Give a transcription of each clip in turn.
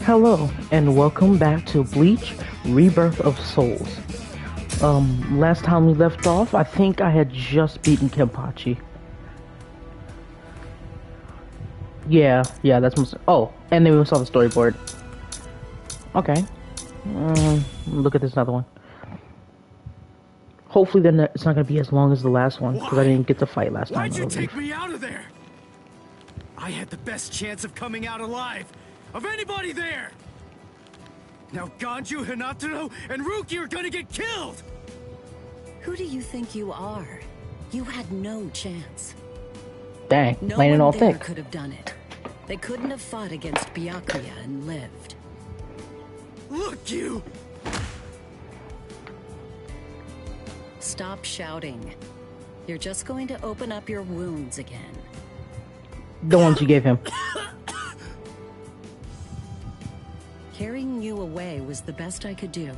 Hello, and welcome back to Bleach Rebirth of Souls. Last time we left off, I think I had just beaten Kenpachi. Yeah, that's most. Oh, and then we saw the storyboard. Okay. Look at this other one. Hopefully, then it's not gonna be as long as the last one because I didn't get to fight last time. Why'd you take me out of there? I had the best chance of coming out alive of anybody there. Now Ganju, Hinataro, and Ruki are gonna get killed. Who do you think you are? You had no chance. Dang, no playing it all one there thick. could have done it. They couldn't have fought against Byakuya and lived. Look, you! Stop shouting. You're just going to open up your wounds again. The ones you gave him. Carrying you away was the best I could do.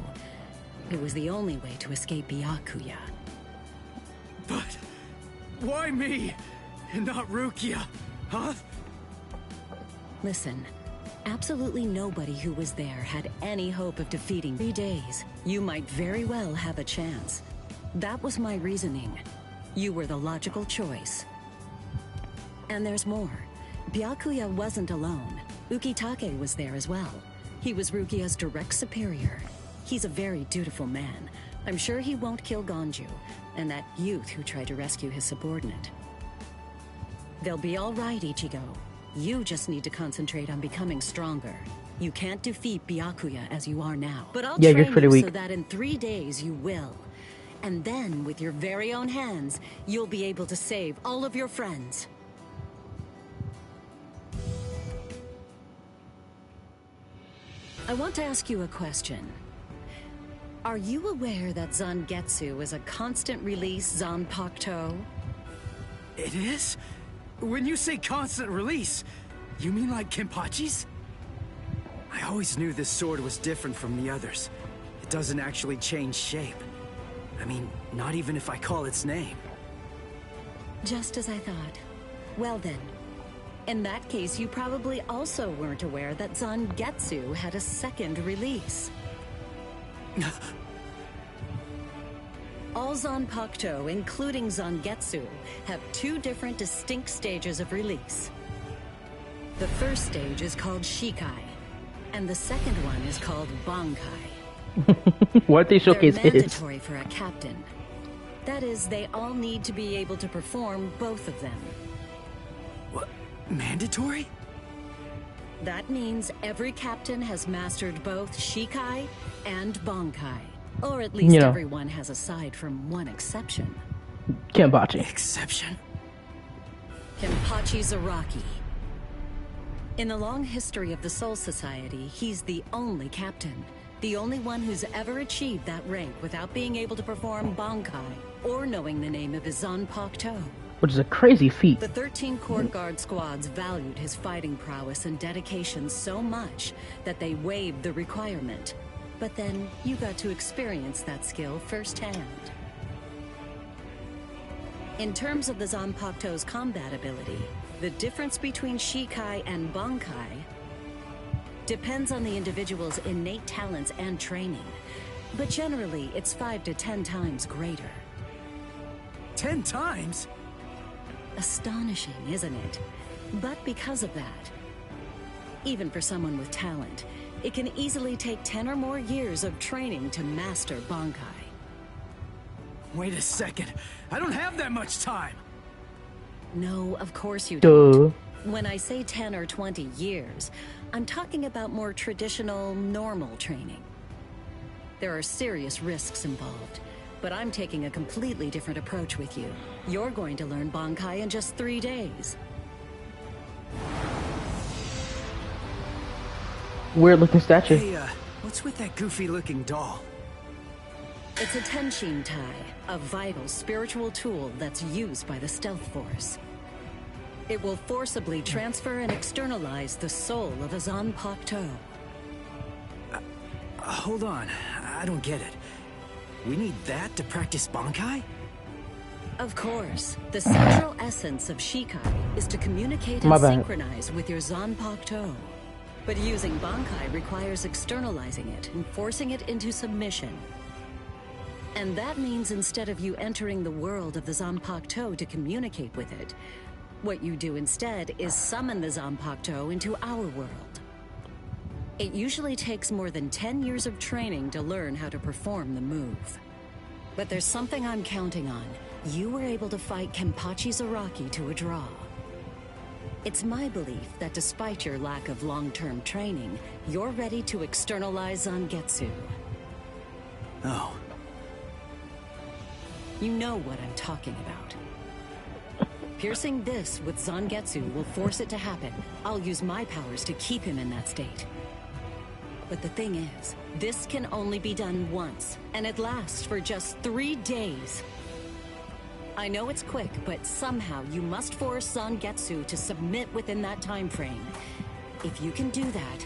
It was the only way to escape Byakuya. But why me and not Rukia? Huh? Listen, absolutely nobody who was there had any hope of defeating 3 days. You might very well have a chance. That was my reasoning. You were the logical choice. And there's more. Byakuya wasn't alone. Ukitake was there as well. He was Rukia's direct superior. He's a very dutiful man. I'm sure he won't kill Ganju, and that youth who tried to rescue his subordinate. They'll be all right, Ichigo. You just need to concentrate on becoming stronger. You can't defeat Byakuya as you are now. But I'll train you so that in 3 days you will. And then, with your very own hands, you'll be able to save all of your friends. I want to ask you a question. Are you aware that Zangetsu is a constant release Zanpakuto? It is? When you say constant release, you mean like Kenpachi's? I always knew this sword was different from the others. It doesn't actually change shape. I mean, not even if I call its name. Just as I thought. Well then, in that case, you probably also weren't aware that Zangetsu had a second release. All Zanpakuto, including Zangetsu, have 2 different distinct stages of release. The first stage is called Shikai, and the second one is called Bankai. What they showcase They're mandatory for a captain. That is, they all need to be able to perform both of them. What? Mandatory? That means every captain has mastered both Shikai and Bankai. Or at least everyone has aside from one exception. Kenpachi. Exception? Kenpachi Zaraki. In the long history of the Soul Society, he's the only captain. The only one who's ever achieved that rank without being able to perform Bankai or knowing the name of his Zanpakuto. Which is a crazy feat. The 13 court guard squads valued his fighting prowess and dedication so much that they waived the requirement. But then you got to experience that skill firsthand. In terms of the Zanpakuto's combat ability, the difference between Shikai and Bankai depends on the individual's innate talents and training. But generally, it's 5 to 10 times greater. 10 times? Astonishing, isn't it? But because of that, even for someone with talent, it can easily take 10 or more years of training to master Bankai. Wait a second. I don't have that much time. No, of course you Duh. don't. When I say 10 or 20 years, I'm talking about more traditional, normal training. There are serious risks involved, but I'm taking a completely different approach with you. You're going to learn Bankai in just 3 days. Weird looking statue. Hey, what's with that goofy looking doll? It's a Tenshin Tai, a vital spiritual tool that's used by the Stealth Force. It will forcibly transfer and externalize the soul of a Zanpakuto. Hold on, I don't get it. We need that to practice Bankai? Of course. The central essence of Shikai is to communicate and synchronize with your Zanpakuto. But using Bankai requires externalizing it and forcing it into submission. And that means instead of you entering the world of the Zanpakuto to communicate with it, what you do instead is summon the Zanpakuto into our world. It usually takes more than 10 years of training to learn how to perform the move. But there's something I'm counting on. You were able to fight Kenpachi Zaraki to a draw. It's my belief that despite your lack of long-term training, you're ready to externalize Zangetsu. Oh. You know what I'm talking about. Piercing this with Zangetsu will force it to happen. I'll use my powers to keep him in that state. But the thing is, this can only be done once, and it lasts for just 3 days. I know it's quick, but somehow you must force Zangetsu to submit within that time frame. If you can do that...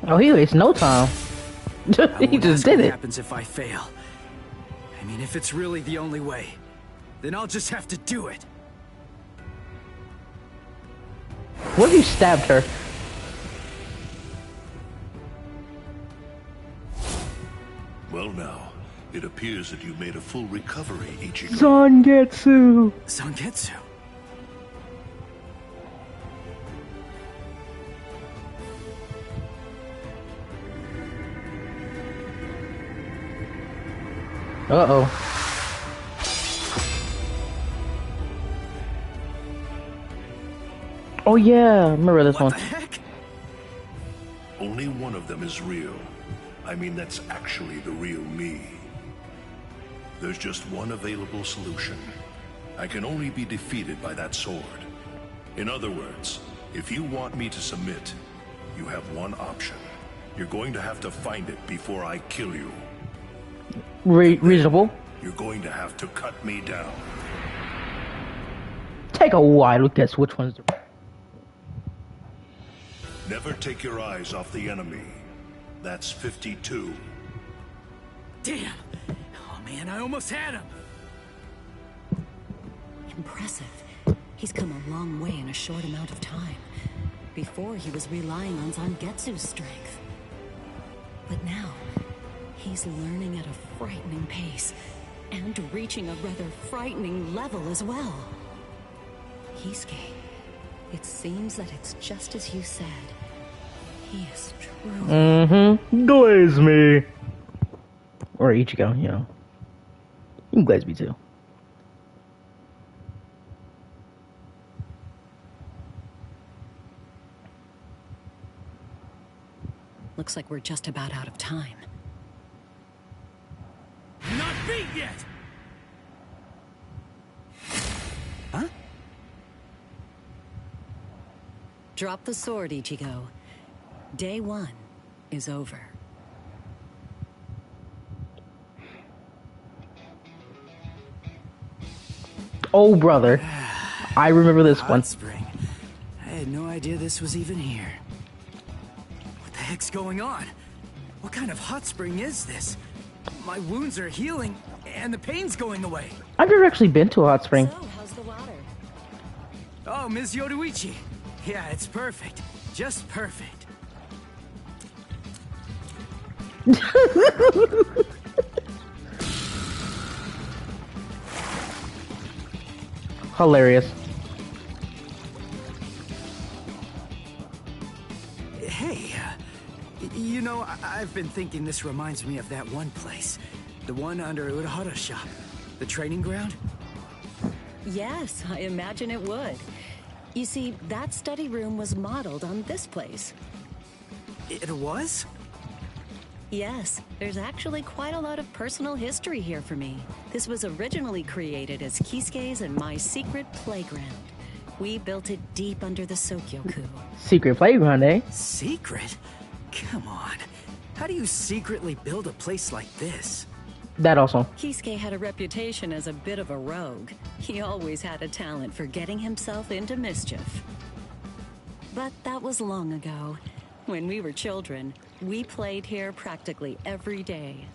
Oh, he wastes no time. He just did it. What happens if I fail? I mean, if it's really the only way, then I'll just have to do it. What if you stabbed her? Well now, it appears that you made a full recovery, Ichigo. Zangetsu! Zangetsu? Uh-oh. Oh yeah, remember this one. What the heck? Only one of them is real. I mean, that's actually the real me. There's just one available solution. I can only be defeated by that sword. In other words, if you want me to submit, you have one option. You're going to have to find it before I kill you. Reasonable. You're going to have to cut me down. Take a while to guess which one's the... Never take your eyes off the enemy. That's 52. Damn! Oh man, I almost had him! Impressive. He's come a long way in a short amount of time. Before, he was relying on Zangetsu's strength. But now, he's learning at a frightening pace, and reaching a rather frightening level as well. Kisuke, it seems that it's just as you said. He is truly... Mm-hmm. Glaze me! Or Ichigo, you know. You can glaze me too. Looks like we're just about out of time. Not beat yet! Huh? Drop the sword, Ichigo. Day 1 is over. Oh, brother. I remember this one. Hot spring. I had no idea this was even here. What the heck's going on? What kind of hot spring is this? My wounds are healing, and the pain's going away. I've never actually been to a hot spring. So, how's the water? Oh, Ms. YORUICHI. Yeah, it's perfect. Just perfect. Hilarious. Hey, you know, I've been thinking this reminds me of that one place. The one under Urahara's shop. The training ground? Yes, I imagine it would. You see, that study room was modeled on this place. It was? Yes, there's actually quite a lot of personal history here for me. This was originally created as Kisuke's and my secret playground. We built it deep under the Sokyoku. Secret playground, eh? Secret? Come on. How do you secretly build a place like this? That also. Kisuke had a reputation as a bit of a rogue. He always had a talent for getting himself into mischief. But that was long ago. When we were children, we played here practically every day.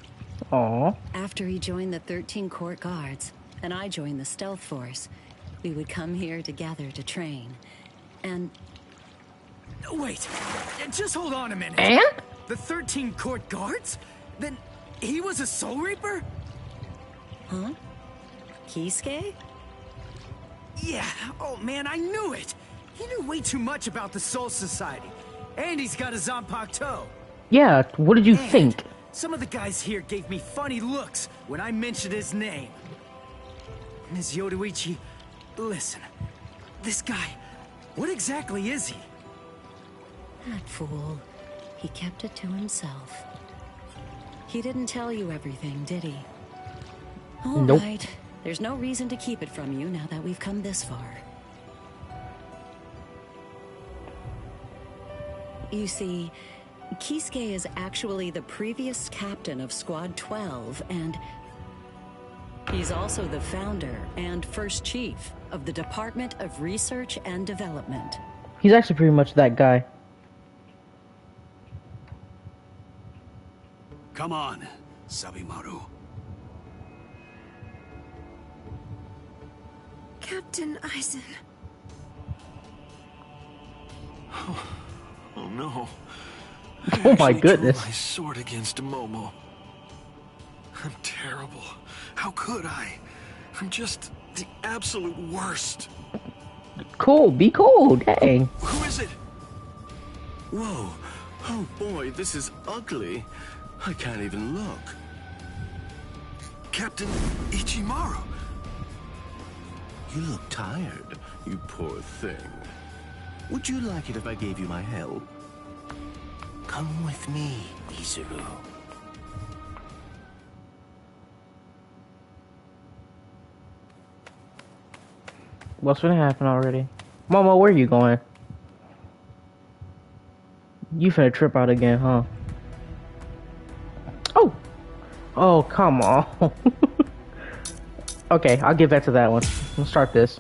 Aww. After he joined the 13 Court Guards, and I joined the Stealth Force, we would come here together to train. And Wait, just hold on a minute. And? The 13 court guards? Then he was a Soul Reaper? Huh? Kisuke? Yeah, oh man, I knew it! He knew way too much about the Soul Society. And he's got a Zanpakuto. Yeah, what did you think? Some of the guys here gave me funny looks when I mentioned his name. Ms. YORUICHI, listen. This guy, what exactly is he? That fool. He kept it to himself. He didn't tell you everything, did he? All Nope. right. There's no reason to keep it from you now that we've come this far. You see, Kisuke is actually the previous captain of Squad 12, and he's also the founder and first chief of the Department of Research and Development. He's actually pretty much that guy. Come on, Sabimaru. Captain Aizen. Oh no. Oh my Actually goodness. drew my sword against Momo. I'm terrible. How could I? I'm just the absolute worst. Cool, be cool, dang. Who is it? Whoa. Oh boy, this is ugly. I can't even look. Captain Ichimaru. You look tired, you poor thing. Would you like it if I gave you my help? Come with me, Izuru. What's gonna happen already? Momo, where are you going? You finna trip out again, huh? Oh! Oh, come on. Okay, I'll get back to that one. Let's start this.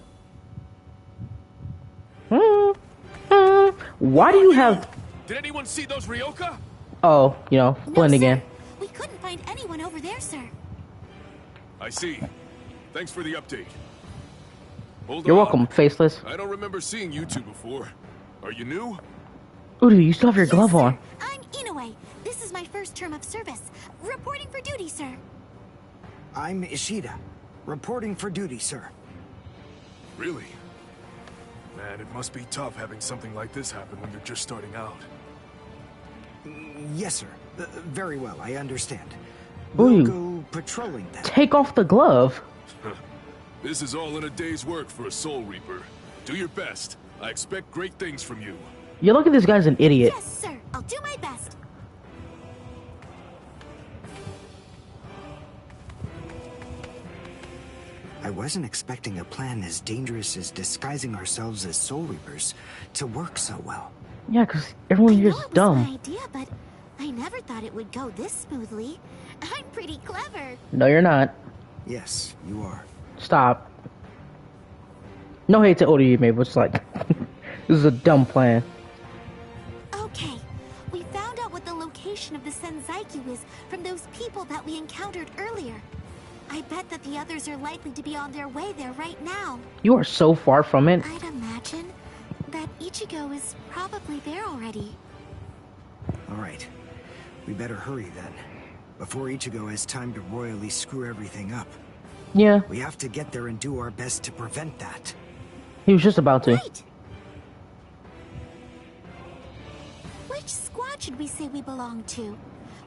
Why do you have... Did anyone see those Ryoka? Oh, you know, blend again. We couldn't find anyone over there, sir. I see. Thanks for the update. Hold You're on. welcome, faceless. I don't remember seeing you two before. Are you new? Uryu, you still have your glove on. I'm Inoue. This is my first term of service. Reporting for duty, sir. I'm Ishida. Reporting for duty, sir. Really? Man, it must be tough having something like this happen when you're just starting out. Yes, sir. Very well, I understand. Uryu, We'll go patrolling then. take off the glove. This is all in a day's work for a Soul Reaper. Do your best. I expect great things from you. You look at this guy's an idiot. Yes, sir. I'll do my best. I wasn't expecting a plan as dangerous as disguising ourselves as Soul Reapers to work so well. Yeah, because everyone I here's know it was dumb. my idea, but I never thought it would go this smoothly. I'm pretty clever. No, you're not. Yes, you are. Stop. No hate to Uryu, maybe, but it's like... this is a dumb plan. Okay, we found out what the location of the Senzaikyu is from those people that we encountered earlier. I bet that the others are likely to be on their way there right now. You are so far from it. I'd imagine that Ichigo is probably there already. All right. We better hurry then, before Ichigo has time to royally screw everything up. Yeah, We have to get there and do our best to prevent that. he was just about to. Right! Which squad should we say we belong to?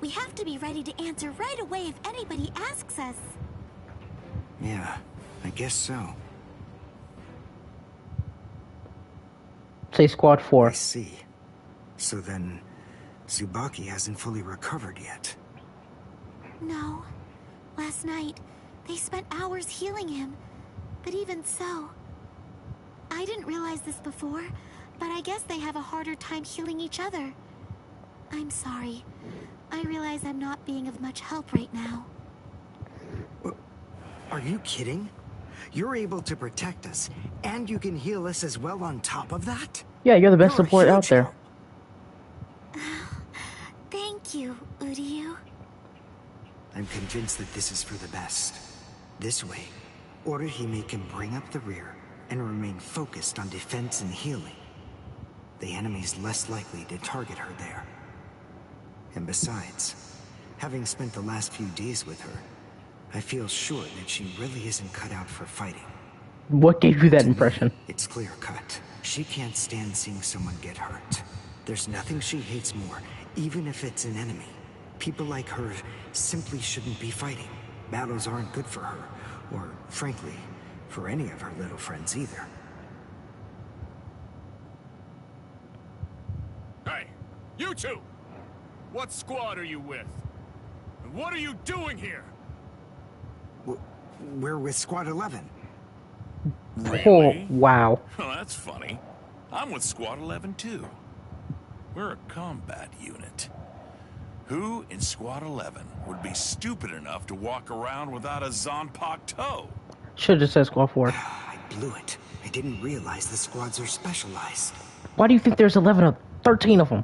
We have to be ready to answer right away if anybody asks us. Yeah, I guess so. Say squad 4. I see. So then, Tsubaki hasn't fully recovered yet. No. Last night, they spent hours healing him. But even so... I didn't realize this before, but I guess they have a harder time healing each other. I'm sorry. I realize I'm not being of much help right now. Are you kidding? You're able to protect us, and you can heal us as well on top of that? Yeah, you're the best You're a support out huge there. help. Thank you, Uryu. I'm convinced that this is for the best. This way, Orihime can bring up the rear and remain focused on defense and healing. the enemy's less likely to target her there. And besides, having spent the last few days with her, I feel sure that she really isn't cut out for fighting. What gave you that To me, impression? it's clear cut. She can't stand seeing someone get hurt. There's nothing she hates more, even if it's an enemy. People like her simply shouldn't be fighting. Battles aren't good for her, or frankly, for any of her little friends either. Hey, you two! What squad are you with? And what are you doing here? We're with Squad 11. Really? Oh, wow. Oh, that's funny. I'm with Squad 11 too. We're a combat unit. Who in Squad 11 would be stupid enough to walk around without a Zonpak toe? Should've just said Squad 4. I blew it. I didn't realize the squads are specialized. Why do you think there's 11 or 13 of them?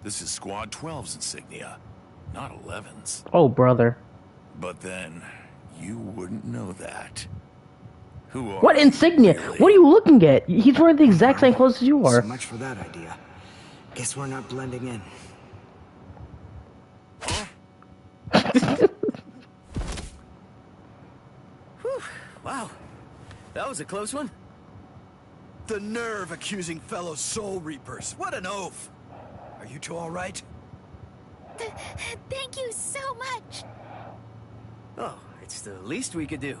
This is Squad 12's insignia, not 11's. Oh, brother. But then, you wouldn't know that. Who are What you, insignia? really? What are you looking at? He's wearing the exact same clothes as you are. So much for that idea. Guess we're not blending in. Whew. Wow. That was a close one. The nerve accusing fellow Soul Reapers. What an oaf. Are you two all right? Thank you so much. Oh, it's the least we could do.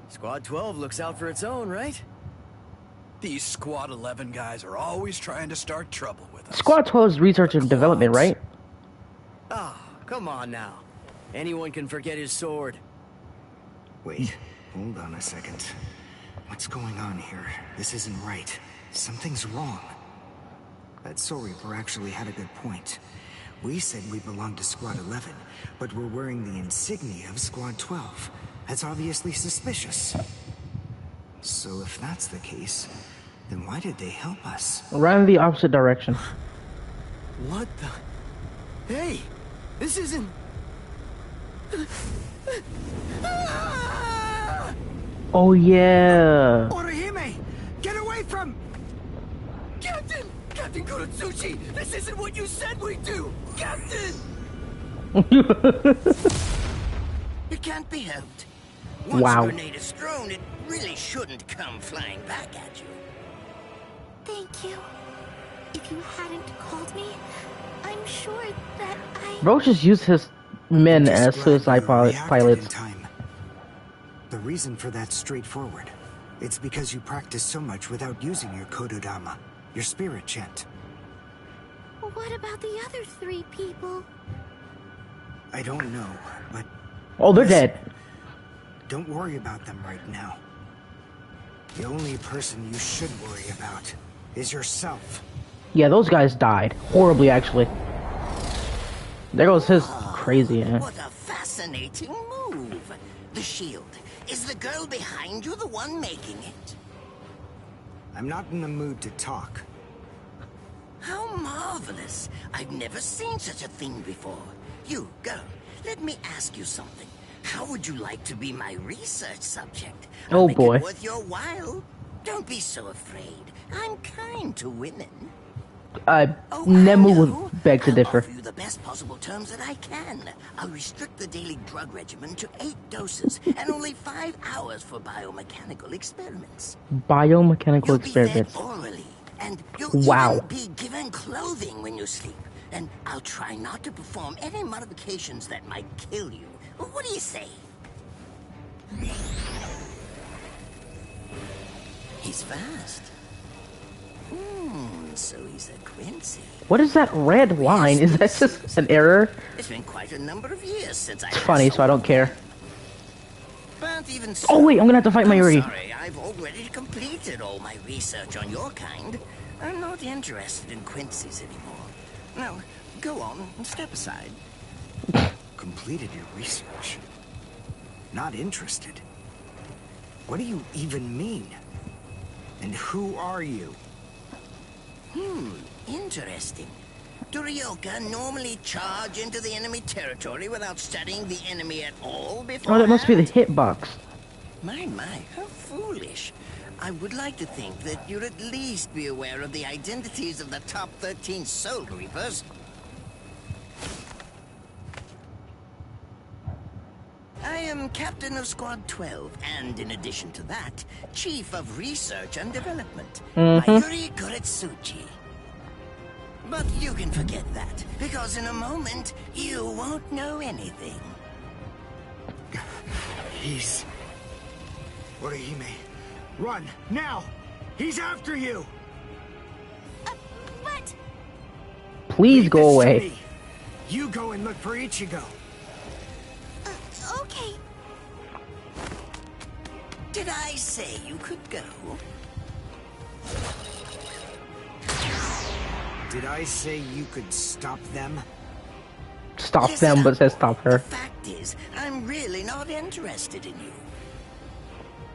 Squad 12 looks out for its own, right? These Squad 11 guys are always trying to start trouble with us. Squad 12 is research and development, right? Oh, come on now. Anyone can forget his sword. Wait, hold on a second. What's going on here? This isn't right. Something's wrong. That Soul Reaper actually had a good point. We said we belonged to Squad 11, but we're wearing the insignia of Squad 12. That's obviously suspicious. So if that's the case, then why did they help us? Run in the opposite direction. What the? Hey! This isn't... Oh, yeah. Orihime! Get away from... Captain! Captain Kurotsuchi! This isn't what you said we'd do! Captain! It can't be helped. Once Wow. a grenade is thrown, it really shouldn't come flying back at you. Thank you. If you hadn't called me, I'm sure that I... Bro just used his men Just as glad suicide you reacted pilots. in time. The reason for that's straightforward. It's because you practice so much without using your Kododama, your spirit chant. What about the other 3 people? I don't know, but Oh, they're listen, dead. don't worry about them right now. The only person you should worry about is yourself. Yeah, those guys died. Horribly, actually. There goes his crazy ass. What a fascinating move. The shield. Is the girl behind you the one making it? I'm not in the mood to talk. How marvelous. I've never seen such a thing before. You, girl, let me ask you something. How would you like to be my research subject? Oh, Make boy. it worth your while. Don't be so afraid. I'm kind to women. Nemu I know. would beg to I'll differ. offer you the best possible terms that I can. I'll restrict the daily drug regimen to 8 doses and only 5 hours for biomechanical experiments. Biomechanical You'll be fed experiments. orally, and you'll Wow. even be given clothing when you sleep. And I'll try not to perform any modifications that might kill you. What do you say? He's fast. So he's a Quincy. What is that red line? Is that just an error? It's been quite a number of years since I... It's funny, so I don't care. But even so, Oh, wait, I'm gonna have to fight I'm Mayuri. sorry, I've already completed all my research on your kind. I'm not interested in Quincy's anymore. Now, go on and step aside. Completed your research. Not interested. What do you even mean? And who are you? Interesting. Do Ryoka normally charge into the enemy territory without studying the enemy at all before? Oh, that must be the hitbox. My, how foolish. I would like to think that you'd at least be aware of the identities of the top 13 Soul Reapers. I am Captain of Squad 12, and in addition to that, Chief of Research and Development, YORUICHI. But you can forget that, because in a moment, you won't know anything. He's... Orihime, run, now! He's after you! But... Please Leave go this to away. me. You go and look for Ichigo. Okay. Did I say you could go? Did I say you could stop them? Stop Listen them, but up. says stop her. The fact is, I'm really not interested in you.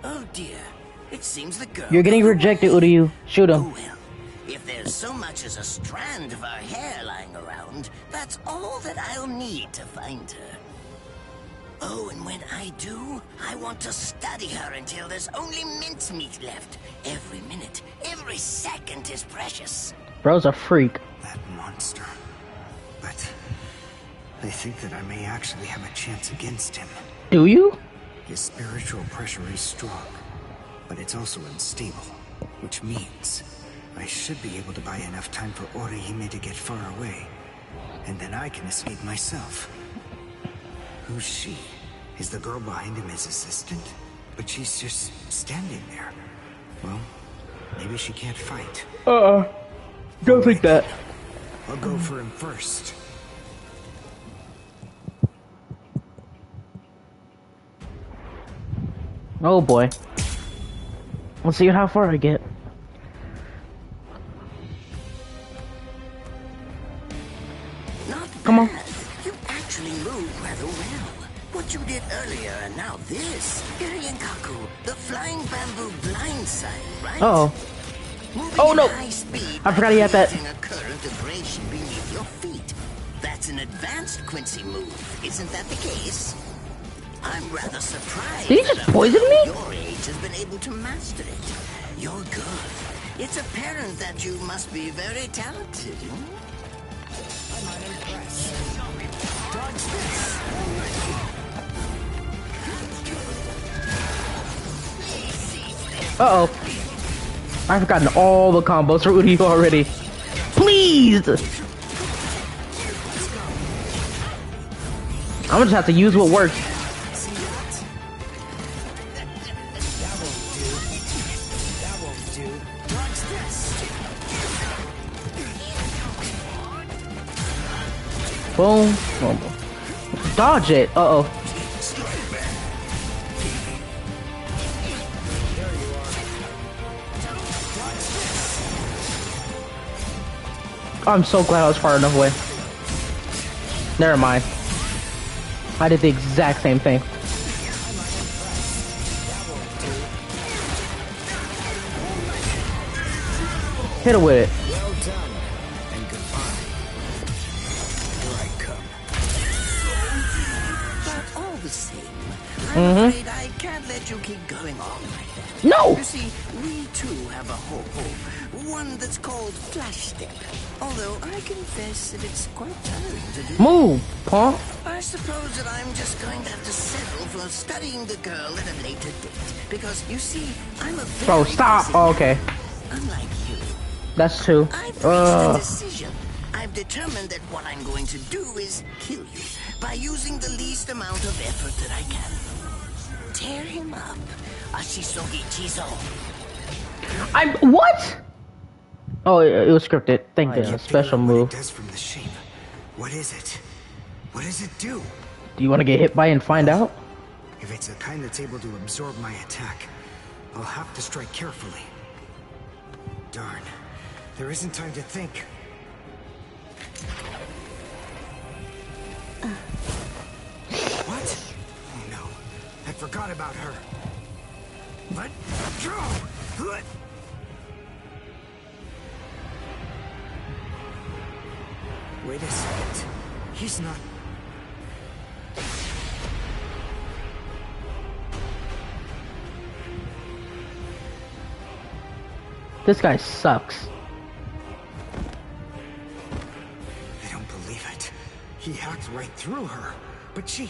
Oh dear, it seems the girl... You're getting rejected, Uryu. Shoot Oh him. well, if there's so much as a strand of her hair lying around, that's all that I'll need to find her. Oh, and when I do, I want to study her until there's only mincemeat left. Every minute, every second is precious. Bro's a freak. That monster. But... I think that I may actually have a chance against him. Do you? His spiritual pressure is strong, but it's also unstable, which means I should be able to buy enough time for Orihime to get far away, and then I can escape myself. Who's she? Is the girl behind him his assistant? But she's just standing there. Well, maybe she can't fight. Don't think that. I'll go for him first. Oh boy. Let's see how far I get. Not Come on. bad. You actually moved rather well. What you did earlier and now this. Iryankaku, the flying bamboo blindside, right? Uh-oh. Moving Oh, at no. high speed I forgot he had that. by creating a current of abrasion beneath your feet. That's an advanced Quincy move, isn't that the case? I'm rather surprised Did he that just a poison fellow me? your age has been able to master it. You're good. It's apparent that you must be very talented. I'm unimpressed. Dodge this. Uh-oh. I've forgotten all the combos for Uryu already. Please! I'm gonna just have to use what works. See that? That won't do. Dodge this. Boom. Boom. Dodge it. Uh-oh. I'm so glad I was far enough away. Never mind. I did the exact same thing. Hit it with it. Well done. And goodbye. Here I come. But all the same, I'm afraid I can't let you keep going on like that. No! You see, we too have a hope. One that's called Flash Step. Although I confess that it's quite tiring to do. Move, punk. I suppose that I'm just going to have to settle for studying the girl at a later date. Because, you see, I'm a very Bro, stop. busy Oh, okay. man. Unlike you. That's two. I've reached a decision. I've determined that what I'm going to do is kill you by using the least amount of effort that I can. Tear him up. Ashisogi Chizo. I'm what? Oh, it was scripted. Thank you. Special What move. it does from the shape. What is it? What does it do? Do you want to get hit by it and find out? If it's the kind that's able to absorb my attack, I'll have to strike carefully. Darn. There isn't time to think. What? Oh no. I forgot about her. Let go! Wait a second. He's not... This guy sucks. I don't believe it. He hacked right through her. But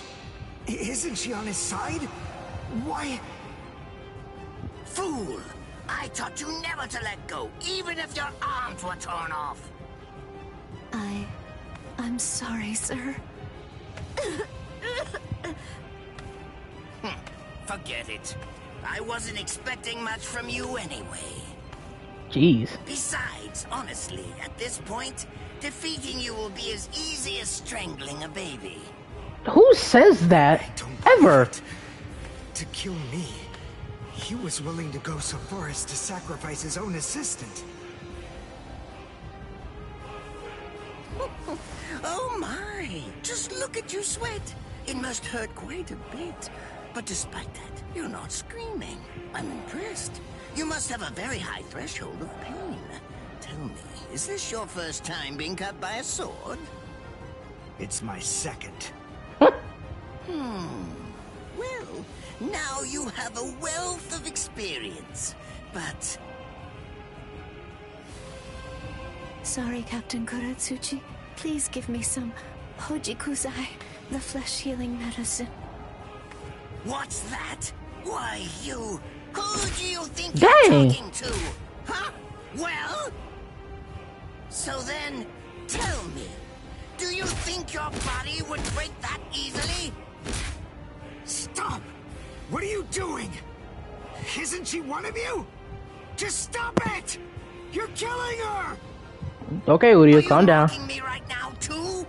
isn't she on his side? Why? Fool! I taught you never to let go, even if your arms were torn off. I'm sorry, sir. Forget it. I wasn't expecting much from you anyway. Jeez. Besides, honestly, at this point, defeating you will be as easy as strangling a baby. Who says that? Ever? To kill me. He was willing to go so far as to sacrifice his own assistant. Oh my! Just look at you sweat. It must hurt quite a bit. But despite that, you're not screaming. I'm impressed. You must have a very high threshold of pain. Tell me, is this your first time being cut by a sword? It's my second. Well, now you have a wealth of experience, but... Sorry, Captain Kuratsuchi. Please give me some Hojikuzai, the flesh-healing medicine. What's that? Why, you... Who do you think Dang. you're talking to? Huh? Well? So then, tell me, do you think your body would break that easily? Stop! What are you doing? Isn't she one of you? Just stop it! You're killing her! Okay, Uryu, calm down. Are you mocking me right now, too?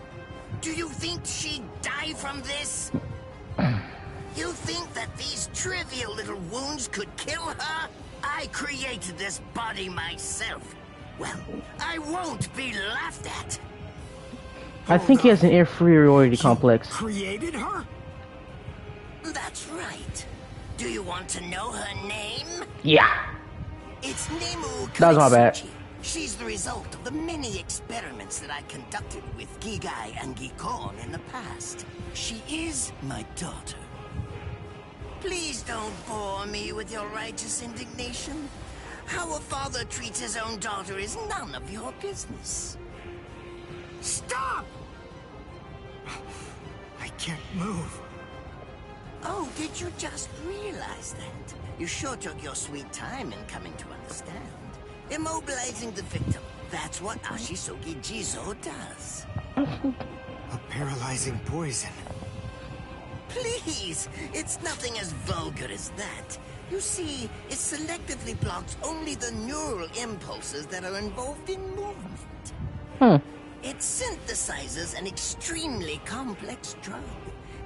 Do you think she'd die from this? You think that these trivial little wounds could kill her? I created this body myself. Well, I won't be laughed at. I think he has an inferiority complex. Created her? That's right. Do you want to know her name? Yeah. It's Nemu That was my bad. Kuritsuchi. She's the result of the many experiments that I conducted with Gigai and Gikon in the past. She is my daughter. Please don't bore me with your righteous indignation. How a father treats his own daughter is none of your business. Stop! I can't move. Oh, did you just realize that? You sure took your sweet time in coming to understand. Immobilizing the victim. That's what Ashisogi Jizo does. A paralyzing poison. Please! It's nothing as vulgar as that. You see, it selectively blocks only the neural impulses that are involved in movement. It synthesizes an extremely complex drug.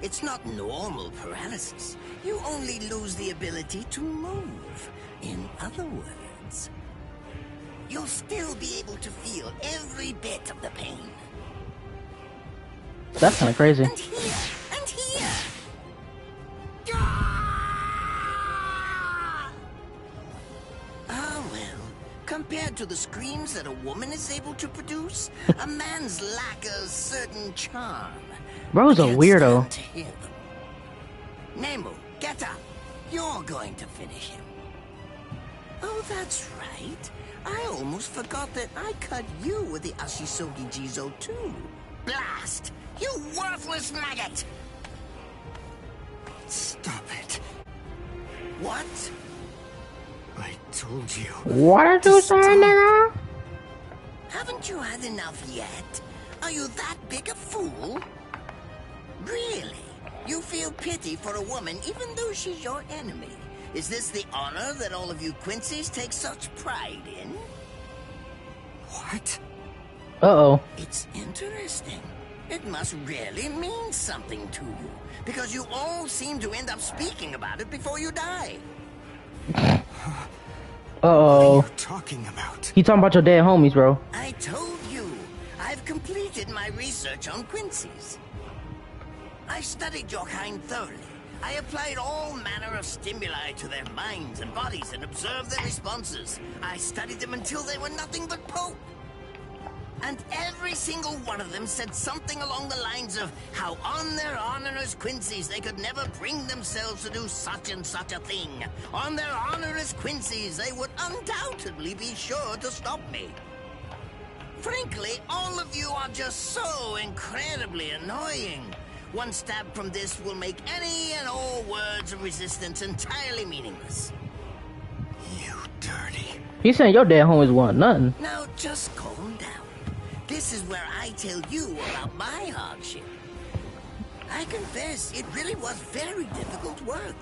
It's not normal paralysis. You only lose the ability to move. In other words, you'll still be able to feel every bit of the pain. That's kind of crazy. And here, and here. Ah, well, compared to the screams that a woman is able to produce, a man's lack a certain charm. Bro's a Can't weirdo. stand to hear them. Nemu, get up. You're going to finish him. Oh, that's right. I almost forgot that I cut you with the Ashisogi Jizo too. Blast! You worthless maggot! Stop it. What? I told you. What did you say, nigga? Haven't you had enough yet? Are you that big a fool? Really? You feel pity for a woman even though she's your enemy? Is this the honor that all of you Quincy's take such pride in? What? Uh-oh. It's interesting. It must really mean something to you, because you all seem to end up speaking about it before you die. What Uh-oh. are you talking about? He talking about your dead homies, bro. I told you, I've completed my research on Quincy's. I studied your kind thoroughly. I applied all manner of stimuli to their minds and bodies and observed their responses. I studied them until they were nothing but pulp. And every single one of them said something along the lines of how on their honor as Quincy's they could never bring themselves to do such and such a thing. On their honor as Quincy's they would undoubtedly be sure to stop me. Frankly, all of you are just so incredibly annoying. One stab from this will make any and all words of resistance entirely meaningless. You dirty. He's saying your dad homies want nothing. Now just calm down. This is where I tell you about my hardship. I confess, it really was very difficult work.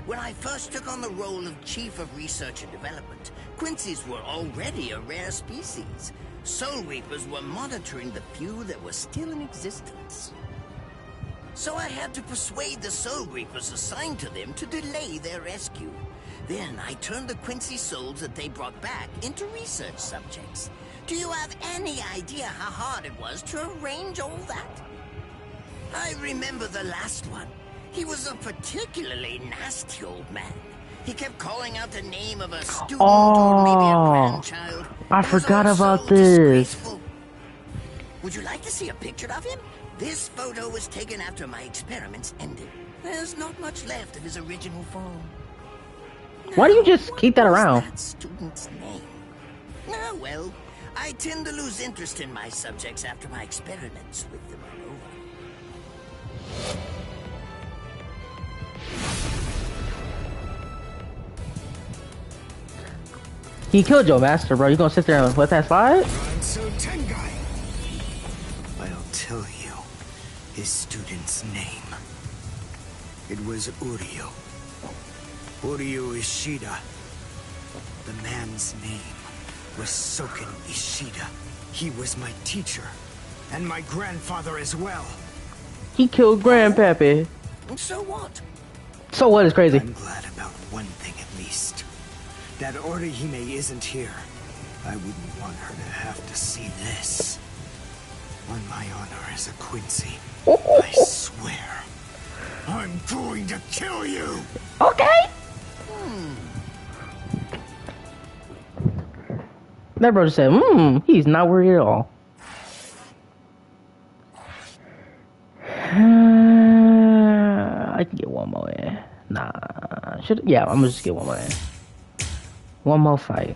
When I first took on the role of Chief of Research and Development, Quincy's were already a rare species. Soul Reapers were monitoring the few that were still in existence. So I had to persuade the Soul Reapers assigned to them to delay their rescue. Then I turned the Quincy souls that they brought back into research subjects. Do you have any idea how hard it was to arrange all that? I remember the last one. He was a particularly nasty old man. He kept calling out the name of a student or maybe a grandchild. I forgot about this. Would you like to see a picture of him? This photo was taken after my experiments ended. There's not much left of his original form. Why do you just keep that around? That student's name. Ah, well, I tend to lose interest in my subjects after my experiments with them are over. He killed your master, bro. You gonna sit there and let that slide? I'll tell you his student's name. It was Uryu. Uryu Ishida. The man's name was Soken Ishida. He was my teacher, and my grandfather as well. He killed Grandpappy. So what? So what is crazy? I'm glad about one thing at least. That Orihime isn't here. I wouldn't want her to have to see this. On my honor as a Quincy, I swear, I'm going to kill you! Okay! That brother said, he's not worried at all. I can get one more in. Nah. Yeah, I'm gonna just get one more in. One more fight.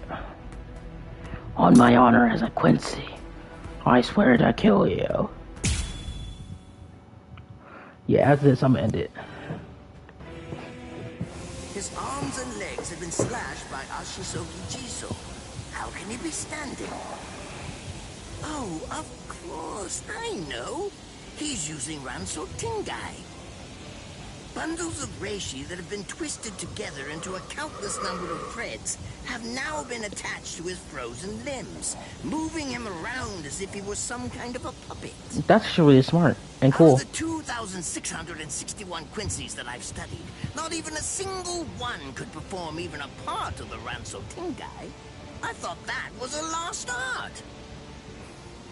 On my honor as a Quincy, I swear to kill you. Yeah, after this, I'm gonna end it. His arms and legs have been slashed by Ashisogi Jiso. How can he be standing? Oh, of course, I know. He's using Ranso Tingai. Bundles of reishi that have been twisted together into a countless number of threads have now been attached to his frozen limbs, moving him around as if he was some kind of a puppet. That's actually really smart and cool. Out of the 2,661 Quincy's that I've studied, not even a single one could perform even a part of the Ranso Tingai. I thought that was a lost art.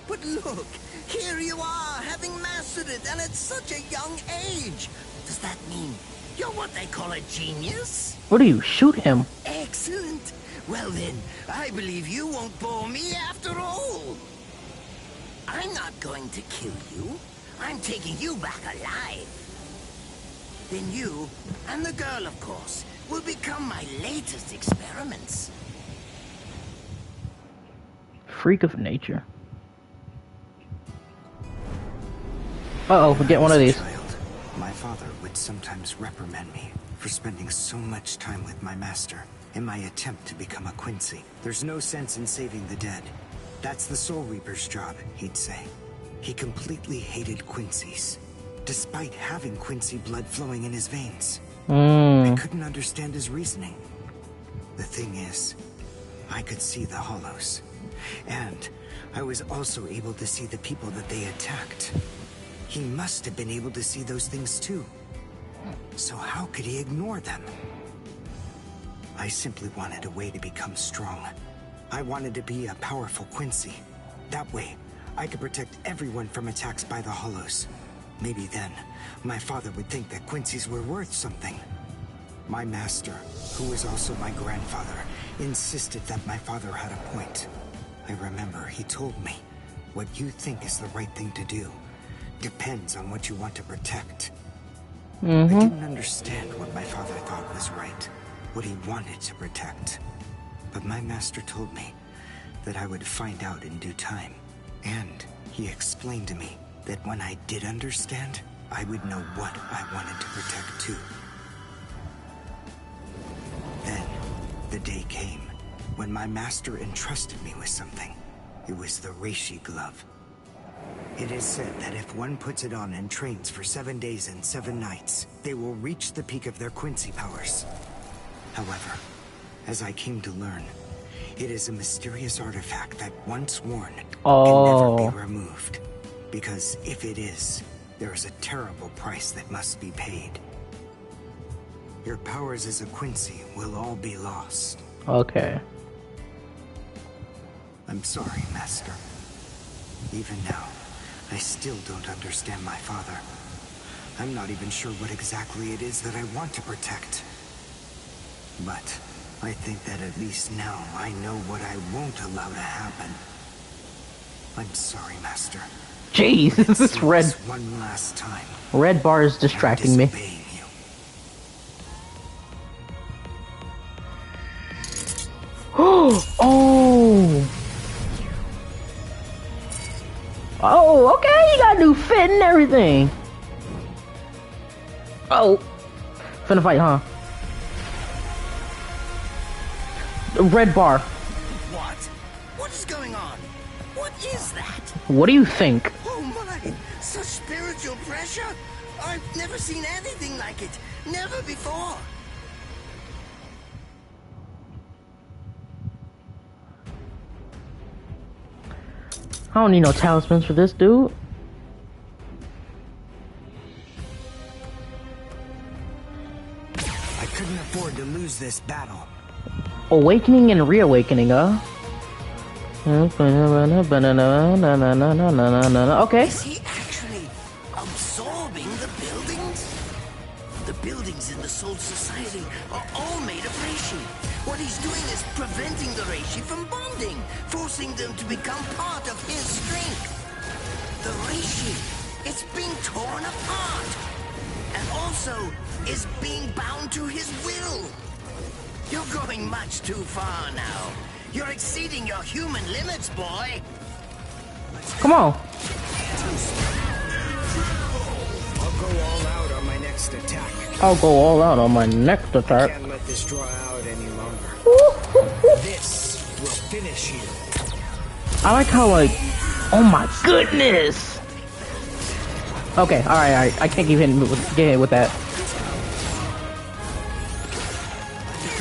But look, here you are, having mastered it, and at such a young age. Does that mean you're what they call a genius? What do you shoot him? Excellent. Well then, I believe you won't bore me after all. I'm not going to kill you. I'm taking you back alive. Then you, and the girl of course, will become my latest experiments. Freak of nature. Uh-oh, we get one of these. My father would sometimes reprimand me for spending so much time with my master in my attempt to become a Quincy. There's no sense in saving the dead. That's the Soul Reaper's job, he'd say. He completely hated Quincy's, despite having Quincy blood flowing in his veins. I couldn't understand his reasoning. The thing is, I could see the hollows, and I was also able to see the people that they attacked. He must have been able to see those things too. So how could he ignore them? I simply wanted a way to become strong. I wanted to be a powerful Quincy. That way, I could protect everyone from attacks by the hollows. Maybe then, my father would think that Quincy's were worth something. My master, who was also my grandfather, insisted that my father had a point. I remember he told me, what you think is the right thing to do depends on what you want to protect. I didn't understand what my father thought was right, what he wanted to protect. But my master told me that I would find out in due time. And he explained to me that when I did understand, I would know what I wanted to protect too. Then, the day came when my master entrusted me with something. It was the Reishi glove. It is said that if one puts it on and trains for 7 days and 7 nights, they will reach the peak of their Quincy powers. However, as I came to learn, it is a mysterious artifact that once worn can never be removed. Because if it is, there is a terrible price that must be paid. Your powers as a Quincy will all be lost. Okay. I'm sorry, Master. Even now, I still don't understand my father. I'm not even sure what exactly it is that I want to protect. But I think that at least now I know what I won't allow to happen. I'm sorry, Master. Jeez, this is red. One last time. Red bar is distracting me. Oh! Oh, okay, you got a new fit and everything. Oh. Finna fight, huh? Red bar. What? What is going on? What is that? What do you think? Oh my! Such spiritual pressure? I've never seen anything like it. Never before. I don't need no talismans for this, dude. I couldn't afford to lose this battle. Awakening and reawakening, huh? Okay. Is he actually absorbing the buildings? The buildings in the Soul Society are all made of Reishi. What he's doing is preventing the Reishi from bonding, forcing them to become part of his strength. The Reishi is being torn apart, and also is being bound to his will. You're going much too far now. You're exceeding your human limits, boy. Come on. I'll go all out on my next attack. I'll go all out on my next attack. I can't let this draw out any longer. This will finish you. I like how, like, oh my goodness. Okay, alright. I can't get hit with that.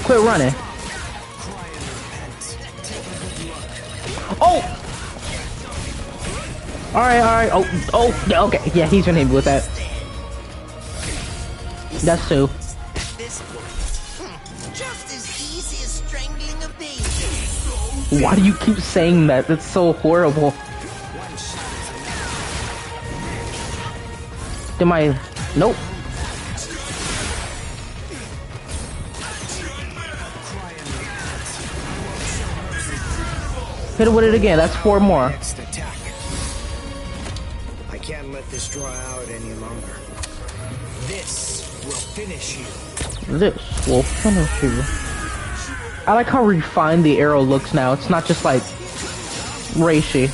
Quit running. Oh! Alright. Oh, yeah, okay. Yeah, he's gonna hit me with that. That's two. Just as easy as strangling a baby. Why do you keep saying that? That's so horrible. Nope. Hit it with it again. That's 4 more. Next attack. I can't let this draw out any longer. This will finish you. This will finish you. I like how refined the arrow looks now. It's not just like Reishi.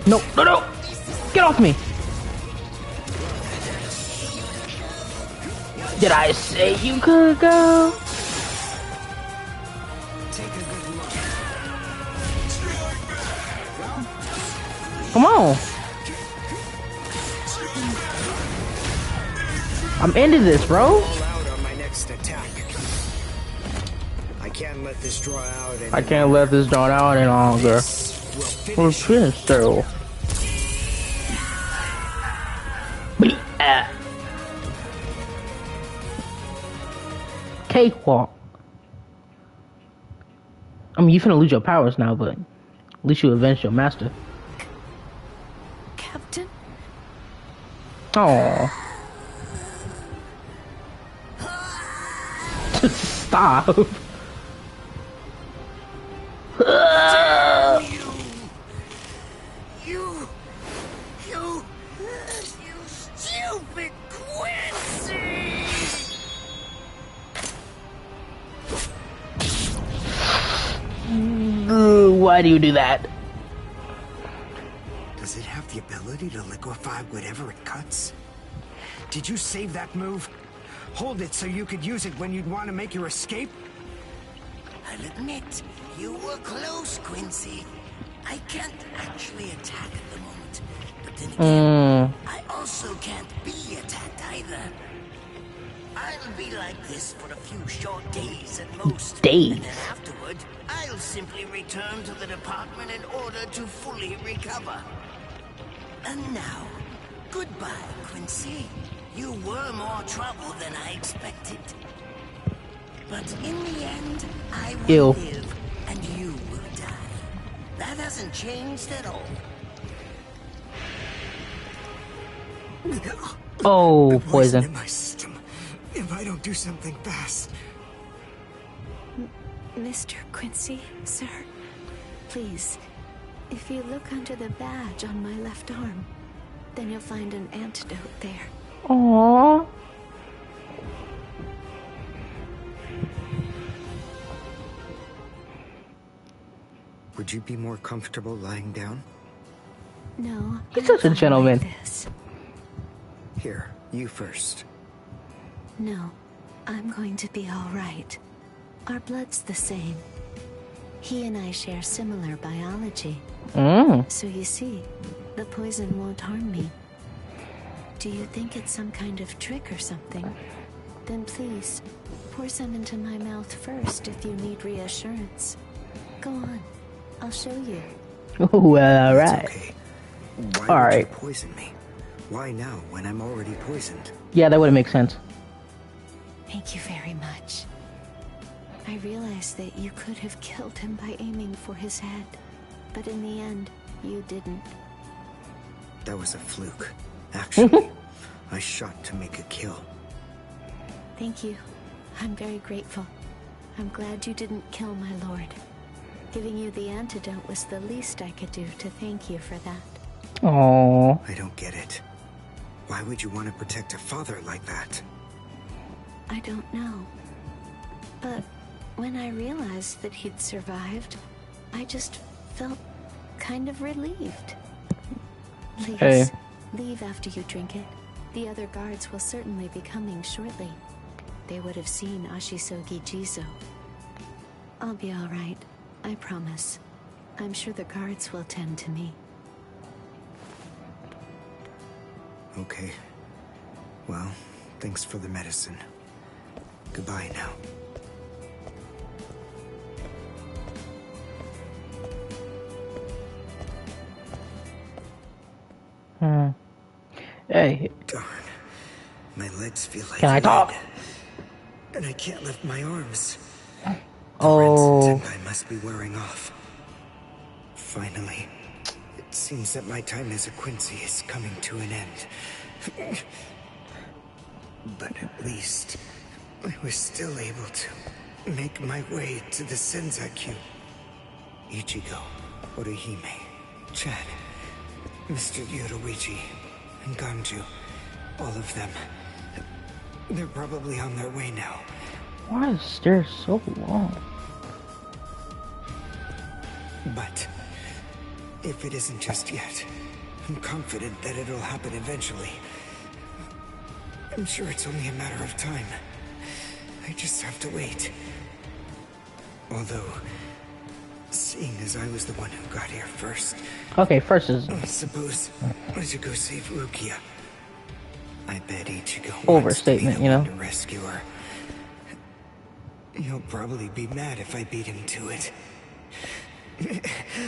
No. Get off me. Did I say you could go? Come on. I'm into this, bro. I can't let this draw out any I can't let this draw out any longer. We're finished, though. Cakewalk. I mean, you finna lose your powers now, but at least you avenged your master. Captain? Oh. Stop. Damn you! You stupid Quincy! Why do you do that? Does it have the ability to liquefy whatever it cuts? Did you save that move? Hold it so you could use it when you'd want to make your escape? I'll admit, you were close, Quincy. I can't actually attack at the moment, but then again, I also can't be attacked either. I'll be like this for a few short days at most. Days? And then afterward, I'll simply return to the department in order to fully recover. And now, goodbye, Quincy. You were more trouble than I expected. But in the end, I will live, and you will die. That hasn't changed at all. Oh, poison. In my system. If I don't do something fast. Mr. Quincy, sir, please, if you look under the badge on my left arm, then you'll find an antidote there. Aww. Would you be more comfortable lying down? No, He's such a gentleman. Like this. Here, you first. No, I'm going to be all right. Our blood's the same. He and I share similar biology. So you see, the poison won't harm me. Do you think it's some kind of trick or something? Then please, pour some into my mouth first if you need reassurance. Go on, I'll show you. Well, alright. Okay. Why Alright. would you poison me? Why now, when I'm already poisoned? Yeah, that would make sense. Thank you very much. I realized that you could have killed him by aiming for his head, but in the end, you didn't. That was a fluke. Actually, I shot to make a kill. Thank you. I'm very grateful. I'm glad you didn't kill my lord. Giving you the antidote was the least I could do to thank you for that. Aww. I don't get it. Why would you want to protect a father like that? I don't know. But when I realized that he'd survived, I just felt kind of relieved. Please, leave after you drink it. The other guards will certainly be coming shortly. They would have seen Ashisogi Jizo. I'll be all right, I promise. I'm sure the guards will tend to me. Okay. Well, thanks for the medicine. Goodbye now. Hey. Darn. My legs feel like Can I talk? lead. And I can't lift my arms. Oh. The I must be wearing off. Finally. It seems that my time as a Quincy is coming to an end. But at least I was still able to make my way to the Senzakyu. Ichigo, Orihime, Chad, Mr. YORUICHI, and Ganju. All of them. They're probably on their way now. Why is the stairs so long? But if it isn't just yet, I'm confident that it'll happen eventually. I'm sure it's only a matter of time. I just have to wait. Although, seeing as I was the one who got here first... Okay, first is... I suppose I should go save Rukia. I bet Ichigo overstatement, you know? to rescue her. He'll probably be mad if I beat him to it.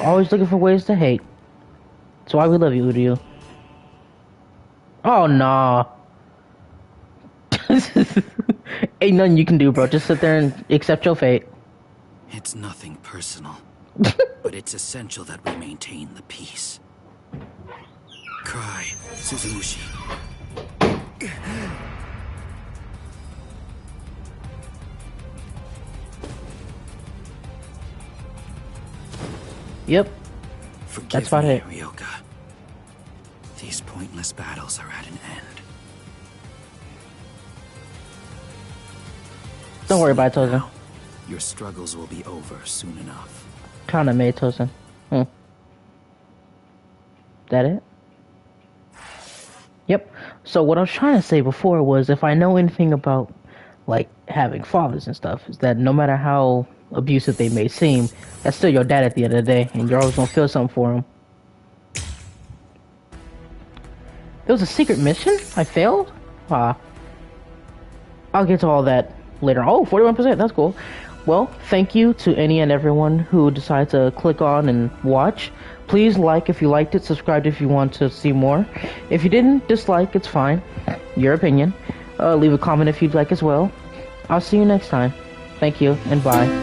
Always looking for ways to hate. That's why we love you, Uryu. Oh, nah. Ain't nothing you can do, bro. Just sit there and accept your fate. It's nothing personal, but it's essential that we maintain the peace. Cry, Suzumushi. Yep. Forgive That's about me, it. Ryoka. These pointless battles are at an end. Don't worry about it, Tozen. Now, your struggles will be over soon enough. Kinda made Tozen. That it? Yep. So what I was trying to say before was, if I know anything about, like, having fathers and stuff, is that no matter how abusive they may seem, that's still your dad at the end of the day, and you're always gonna feel something for him. There was a secret mission? I failed? I'll get to all that later. Oh, 41%, that's cool. Well, thank you to any and everyone who decided to click on and watch. Please like if you liked it, subscribe if you want to see more. If you didn't dislike, it's fine. Your opinion. Leave a comment if you'd like as well. I'll see you next time. Thank you, and bye.